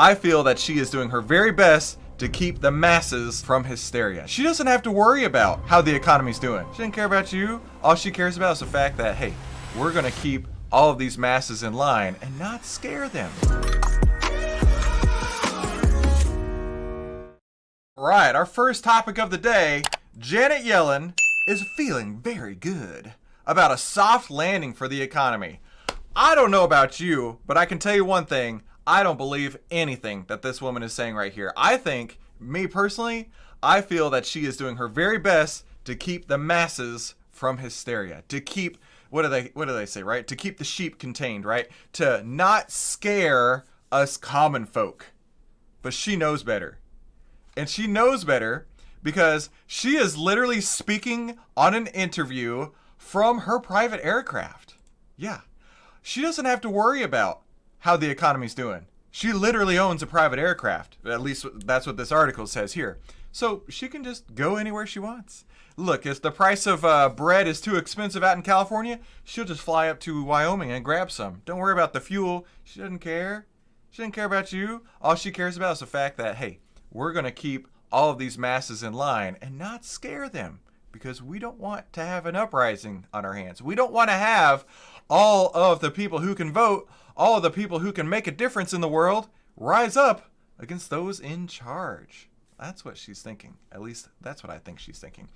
I feel that she is doing her very best to keep the masses from hysteria. She doesn't have to worry about how the economy's doing. She doesn't care about you. All she cares about is the fact that, hey, we're gonna keep all of these masses in line and not scare them. Right, our first topic of the day, Janet Yellen is feeling very good about a soft landing for the economy. I don't know about you, but I can tell you one thing. I don't believe anything that this woman is saying right here. I think, me personally, I feel that she is doing her very best to keep the masses from hysteria. To keep, what do they say, right? To keep the sheep contained, right? To not scare us common folk. But she knows better. And she knows better because she is literally speaking on an interview from her private aircraft. Yeah. She doesn't have to worry about how the economy's doing. She literally owns a private aircraft. At least that's what this article says here. So she can just go anywhere she wants. Look, if the price of bread is too expensive out in California, she'll just fly up to Wyoming and grab some. Don't worry about the fuel. She doesn't care. She doesn't care about you. All she cares about is the fact that, hey, we're going to keep all of these masses in line and not scare them because we don't want to have an uprising on our hands. We don't want to have all of the people who can vote, all of the people who can make a difference in the world, rise up against those in charge. That's what she's thinking. At least that's what I think she's thinking.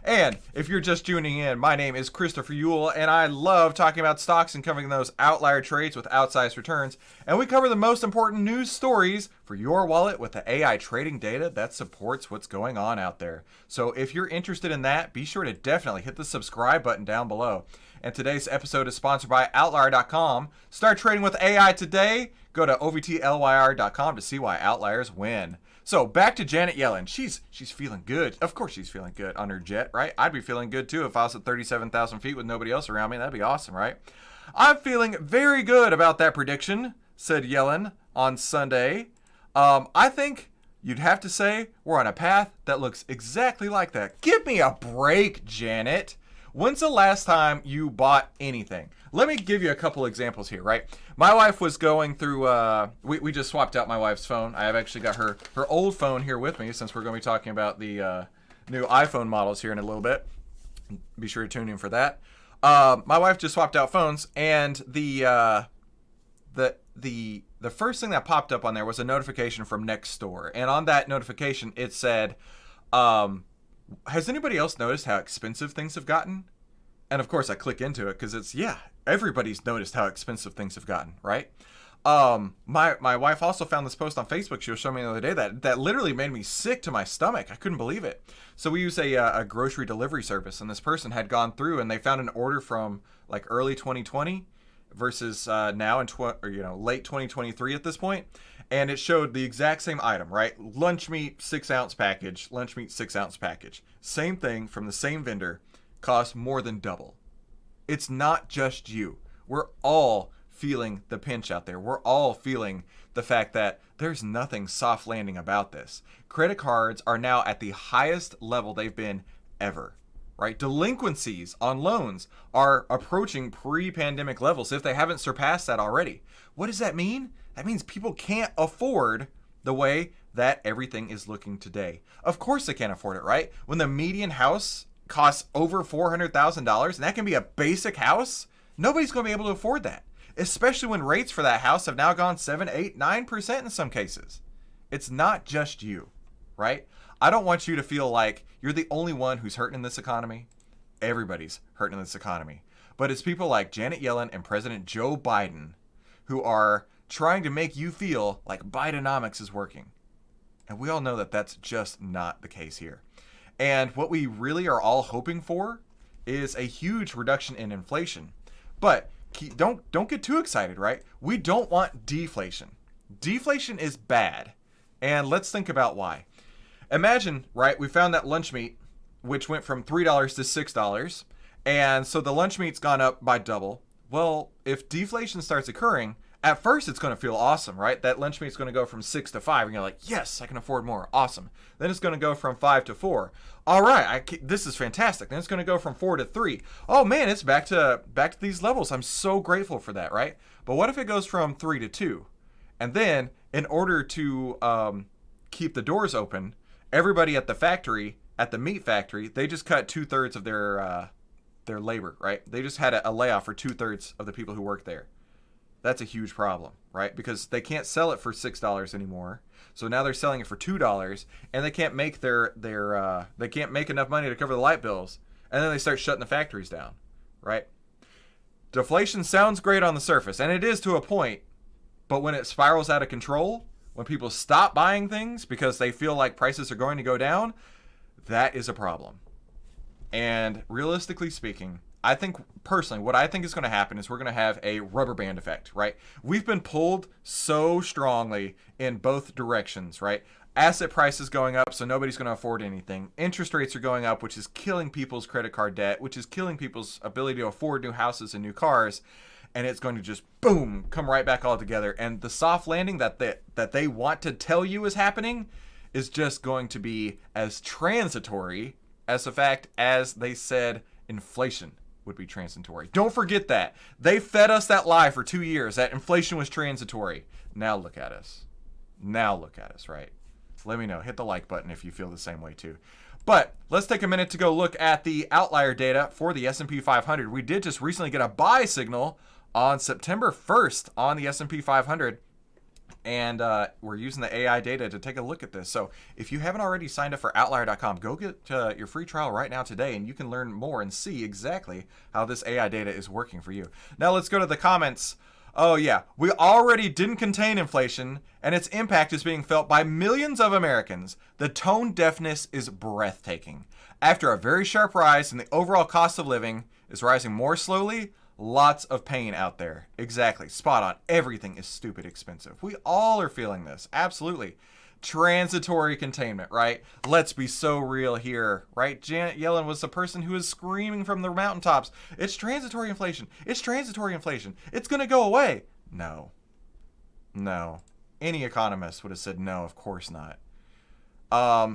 And if you're just tuning in, my name is Christopher Ewell, and I love talking about stocks and covering those outlier trades with outsized returns. And we cover the most important news stories for your wallet with the AI trading data that supports what's going on out there. So if you're interested in that, be sure to definitely hit the subscribe button down below. And today's episode is sponsored by Outlier.com. Start trading with AI today. Go to OVTLYR.com to see why outliers win. So back to Janet Yellen. She's feeling good. Of course she's feeling good on her jet, right? I'd be feeling good too if I was at 37,000 feet with nobody else around me. That'd be awesome, right? I'm feeling very good about that prediction, said Yellen on Sunday. I think you'd have to say we're on a path that looks exactly like that. Give me a break, Janet. When's the last time you bought anything? Let me give you a couple examples here, right? My wife was going through, we just swapped out my wife's phone. I have actually got her old phone here with me since we're going to be talking about the new iPhone models here in a little bit. Be sure to tune in for that. My wife just swapped out phones, and the first thing that popped up on there was a notification from Nextdoor. And on that notification, it said, has anybody else noticed how expensive things have gotten? And of course I click into it because it's, yeah, everybody's noticed how expensive things have gotten, right? My wife also found this post on Facebook. She was showing me the other day that literally made me sick to my stomach. I couldn't believe it. So we use a grocery delivery service, and this person had gone through and they found an order from like early 2020 versus now in late 2023 at this point. And it showed the exact same item, right? Lunch meat 6-ounce package, lunch meat 6-ounce package. Same thing from the same vendor, cost more than double. It's not just you. We're all feeling the pinch out there. We're all feeling the fact that there's nothing soft landing about this. Credit cards are now at the highest level they've been ever, right? Delinquencies on loans are approaching pre-pandemic levels if they haven't surpassed that already. What does that mean? That means people can't afford the way that everything is looking today. Of course they can't afford it, right? When the median house costs over $400,000, and that can be a basic house, nobody's going to be able to afford that, especially when rates for that house have now gone 7, 8, 9% in some cases. It's not just you, right? I don't want you to feel like you're the only one who's hurting in this economy. Everybody's hurting in this economy. But it's people like Janet Yellen and President Joe Biden who are trying to make you feel like Bidenomics is working. And we all know that that's just not the case here. And what we really are all hoping for is a huge reduction in inflation. But don't get too excited, right? We don't want deflation. Deflation is bad. And let's think about why. Imagine, right, we found that lunch meat, which went from $3 to $6. And so the lunch meat's gone up by double. Well, if deflation starts occurring, at first it's going to feel awesome, right? That lunch meat's going to go from 6 to 5. And you're like, yes, I can afford more. Awesome. Then it's going to go from 5 to 4. All right, this is fantastic. Then it's going to go from 4 to 3. Oh man, it's back to these levels. I'm so grateful for that, right? But what if it goes from 3 to 2? And then in order to keep the doors open, everybody at the factory, at the meat factory, they just cut 2/3 of their labor, right? They just had a layoff for 2/3 of the people who work there. That's a huge problem, right? Because they can't sell it for $6 anymore. So now they're selling it for $2, and they can't make they can't make enough money to cover the light bills, and then they start shutting the factories down, right? Deflation sounds great on the surface, and it is to a point, but when it spirals out of control, when people stop buying things because they feel like prices are going to go down, that is a problem. And realistically speaking, I think personally, what I think is going to happen is we're going to have a rubber band effect, right? We've been pulled so strongly in both directions, right? Asset prices going up, so nobody's going to afford anything. Interest rates are going up, which is killing people's credit card debt, which is killing people's ability to afford new houses and new cars. And it's going to just, boom, come right back all together. And the soft landing that they want to tell you is happening is just going to be as transitory as the fact as they said inflation would be transitory. Don't forget that. They fed us that lie for 2 years, that inflation was transitory. Now look at us. Now look at us, right? Let me know. Hit the like button if you feel the same way too. But let's take a minute to go look at the outlier data for the S&P 500. We did just recently get a buy signal on September 1st on the S&P 500. And we're using the AI data to take a look at this. So if you haven't already signed up for Outlier.com, go get your free trial right now today, and you can learn more and see exactly how this AI data is working for you. Now let's go to the comments. Oh yeah, we already didn't contain inflation, and its impact is being felt by millions of Americans. The tone deafness is breathtaking. After a very sharp rise in the overall cost of living is rising more slowly, lots of pain out there. Exactly. Spot on. Everything is stupid expensive. We all are feeling this. Absolutely. Transitory containment, right? Let's be so real here, right? Janet Yellen was the person who was screaming from the mountaintops, it's transitory inflation. It's transitory inflation. It's going to go away. No. No. Any economist would have said no, of course not.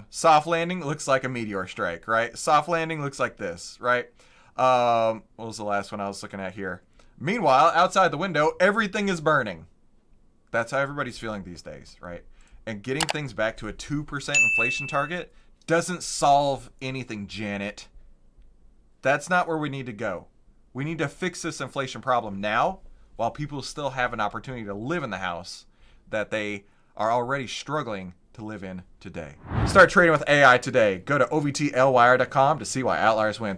Soft landing looks like a meteor strike, right? Soft landing looks like this, right? What was the last one I was looking at here? Meanwhile, outside the window, everything is burning. That's how everybody's feeling these days, right? And getting things back to a 2% inflation target doesn't solve anything, Janet. That's not where we need to go. We need to fix this inflation problem now while people still have an opportunity to live in the house that they are already struggling to live in today. Start trading with AI today. Go to ovtlwire.com to see why outliers win.